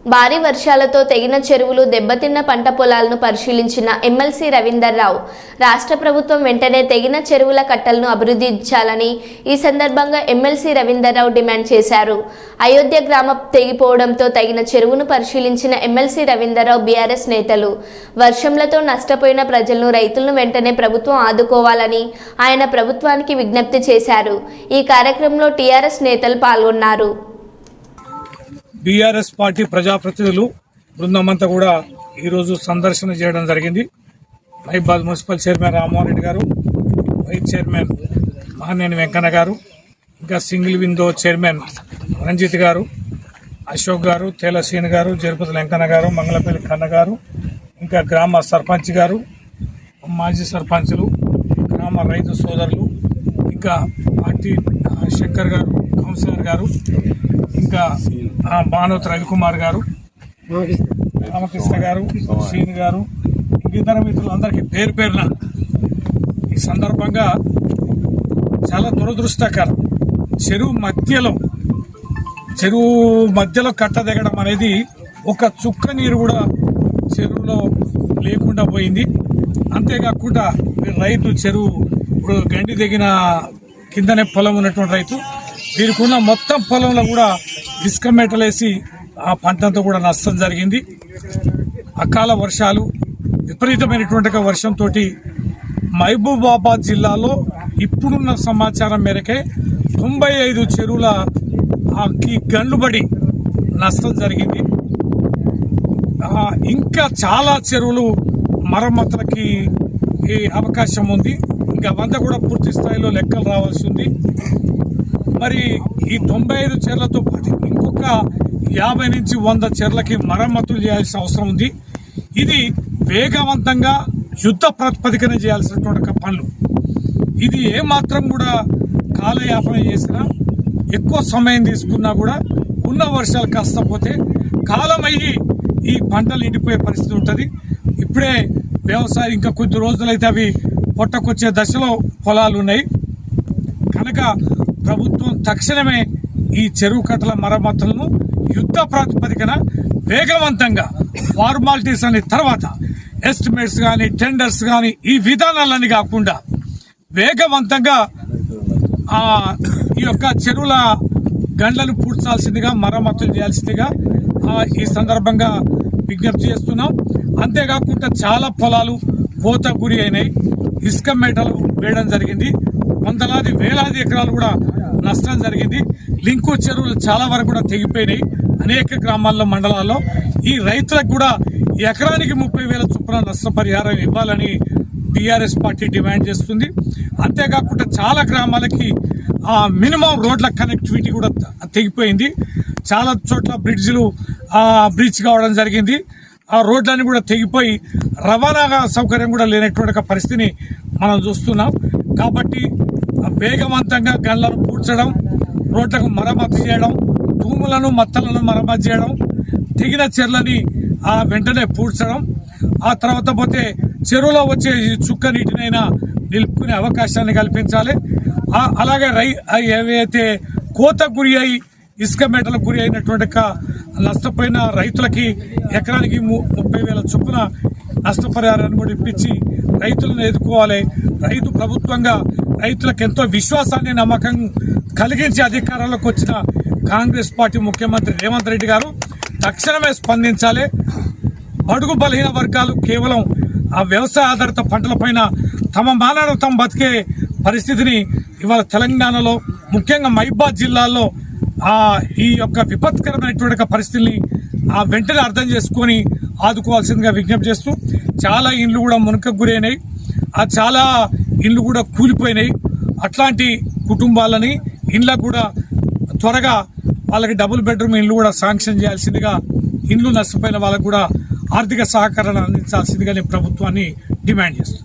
భారీ వర్షాలతో తెగిన చెరువులు, దెబ్బతిన్న పంట పొలాలను పరిశీలించిన ఎమ్మెల్సీ రవీందర్ రావు రాష్ట్ర ప్రభుత్వం వెంటనే తెగిన చెరువుల కట్టలను అభివృద్ధించాలని ఈ సందర్భంగా ఎమ్మెల్సీ రవీందర్ రావు డిమాండ్ చేశారు. అయోధ్య గ్రామ తెగిపోవడంతో తగిన చెరువును పరిశీలించిన ఎమ్మెల్సీ రవీందర్ రావు బీఆర్ఎస్ నేతలు వర్షంలతో నష్టపోయిన ప్రజలను, రైతులను వెంటనే ప్రభుత్వం ఆదుకోవాలని ఆయన ప్రభుత్వానికి విజ్ఞప్తి చేశారు. ఈ కార్యక్రమంలో టీఆర్ఎస్ నేతలు పాల్గొన్నారు. బీఆర్ఎస్ పార్టీ ప్రజాప్రతినిధులు బృందమంతా కూడా ఈరోజు సందర్శన చేయడం జరిగింది. మహిబాద్ మున్సిపల్ చైర్మన్ రామ్మోహన్ రెడ్డి గారు, వైస్ చైర్మన్ మహానేని వెంకన్న గారు, ఇంకా సింగిల్ విండో చైర్మన్ రంజిత్ గారు, అశోక్ గారు, తేలసీన్ గారు, జరుపతి వెంకన్న గారు, మంగళపల్లి కన్న గారు, ఇంకా గ్రామ సర్పంచ్ గారు, మాజీ సర్పంచ్లు, గ్రామ రైతు సోదరులు, ఇంకా పార్టీ శంకర్ గారు, కౌన్సిలర్ గారు, ఇంకా భానోత్ రవికుమార్ గారు, రామకృష్ణ గారు, శ్రీని గారు, ఇతర మిత్రులందరికీ పేరు పేరున ఈ సందర్భంగా చాలా దురదృష్టకరం. చెరువు మధ్యలో కట్ట దిగడం అనేది ఒక చుక్క నీరు కూడా చెరువులో లేకుండా పోయింది. అంతేకాకుండా రైతు చెరువు ఇప్పుడు గండి దిగిన కిందనే పొలం ఉన్నటువంటి రైతు వీరికి ఉన్న మొత్తం పొలంలో కూడా ఇసుక మేటలేసి ఆ పంటంతా కూడా నష్టం జరిగింది. అకాల వర్షాలు, విపరీతమైనటువంటి వర్షంతో మహబూబాబాద్ జిల్లాలో ఇప్పుడున్న సమాచారం మేరకే 95 చెరువులకి గండ్లుబడి నష్టం జరిగింది. ఇంకా చాలా చెరువులు మరమ్మతులకి అవకాశం ఉంది. ఇంకా 100 కూడా పూర్తి స్థాయిలో లెక్కలు రావాల్సి ఉంది. మరి ఈ 95 చెర్లతో పాటు ఇంకొక 50 నుంచి 100 చెర్లకి మరమ్మతులు చేయాల్సిన అవసరం ఉంది. ఇది వేగవంతంగా యుద్ధ ప్రాతిపదికన చేయాల్సినటువంటి పనులు. ఇది ఏమాత్రం కూడా కాలయాపన చేసినా, ఎక్కువ సమయం తీసుకున్నా కూడా ఉన్న వర్షాలు కాస్త పోతే కాలమయ్యి ఈ పంటలు ఎండిపోయే పరిస్థితి ఉంటుంది. ఇప్పుడే వ్యవసాయం ఇంకా కొద్ది రోజులైతే అవి పొట్టకొచ్చే దశలో పొలాలు ఉన్నాయి కనుక ప్రభుత్వం తక్షణమే ఈ చెరువు కట్టల మరమ్మతులను యుద్ధ ప్రాతిపదికన వేగవంతంగా ఫార్మాలిటీస్ అనే తర్వాత ఎస్టిమేట్స్ కానీ, టెండర్స్ కానీ ఈ విధానాలన్నీ కాకుండా వేగవంతంగా ఈ యొక్క చెరువుల గండ్లను పూడ్చాల్సిందిగా, మరమ్మతులు చేయాల్సిందిగా ఈ సందర్భంగా విజ్ఞప్తి చేస్తున్నాం. అంతేకాకుండా చాలా పొలాలు కోత గురి అయినాయి, ఇసుక మేటలు వేయడం జరిగింది. వందలాది వేలాది ఎకరాలు కూడా నష్టం జరిగింది. లింకు చెరువులు చాలా వరకు కూడా తెగిపోయినాయి అనేక గ్రామాల్లో, మండలాల్లో. ఈ రైతులకు కూడా ఎకరానికి 30,000 చొప్పున నష్టపరిహారం ఇవ్వాలని బీఆర్ఎస్ పార్టీ డిమాండ్ చేస్తుంది. అంతేకాకుండా చాలా గ్రామాలకి మినిమం రోడ్ల కనెక్టివిటీ కూడా తెగిపోయింది. చాలా చోట్ల బ్రిడ్జ్ కావడం జరిగింది. ఆ రోడ్లన్నీ కూడా తెగిపోయి రవాణా సౌకర్యం కూడా లేనటువంటి పరిస్థితిని మనం చూస్తున్నాం. కాబట్టి వేగవంతంగా గన్లను పూడ్చడం, రోడ్లకు మరమ్మతు చేయడం, తూములను, మత్తలను మరమ్మతు చేయడం, తెగిన చెర్లని వెంటనే పూడ్చడం, ఆ తర్వాత పోతే చెరువులో వచ్చే చుక్క నీటినైనా నిలుపుకునే అవకాశాన్ని కల్పించాలి. అలాగే ఏవైతే కోత గురి అయి ఇసుక మేటలకు గురి అయినటువంటి నష్టపోయిన రైతులకి ఎకరానికి 30,000 చొప్పున నష్టపరిహారాన్ని కూడా ఇప్పించి రైతులను ఎదుర్కోవాలి. రైతు ప్రభుత్వంగా రైతులకు ఎంతో విశ్వాసాన్ని, నమ్మకం కలిగించి అధికారంలోకి వచ్చిన కాంగ్రెస్ పార్టీ ముఖ్యమంత్రి రేవంత్ రెడ్డి గారు తక్షణమే స్పందించాలి. బడుగు బలహీన వర్గాలు కేవలం ఆ వ్యవసాయ ఆధారిత పంటలపైన తమ మానవ తమ బతికే పరిస్థితిని ఇవాళ తెలంగాణలో, ముఖ్యంగా మహబూబాబాద్ జిల్లాలో ఈ యొక్క విపత్కరమైనటువంటి పరిస్థితుల్ని వెంటనే అర్థం చేసుకొని ఆదుకోవాల్సిందిగా విజ్ఞప్తి చేస్తూ, చాలా ఇండ్లు కూడా మునకకు గురైనాయి, చాలా ఇండ్లు కూడా కూలిపోయినాయి. అట్లాంటి కుటుంబాలని ఇండ్లకు కూడా త్వరగా వాళ్ళకి డబుల్ బెడ్రూమ్ ఇండ్లు కూడా శాంక్షన్ చేయాల్సిందిగా, ఇండ్లు నష్టపోయిన వాళ్ళకు కూడా ఆర్థిక సహకారాన్ని అందించాల్సిందిగా నేను ప్రభుత్వాన్ని డిమాండ్ చేస్తున్నాను.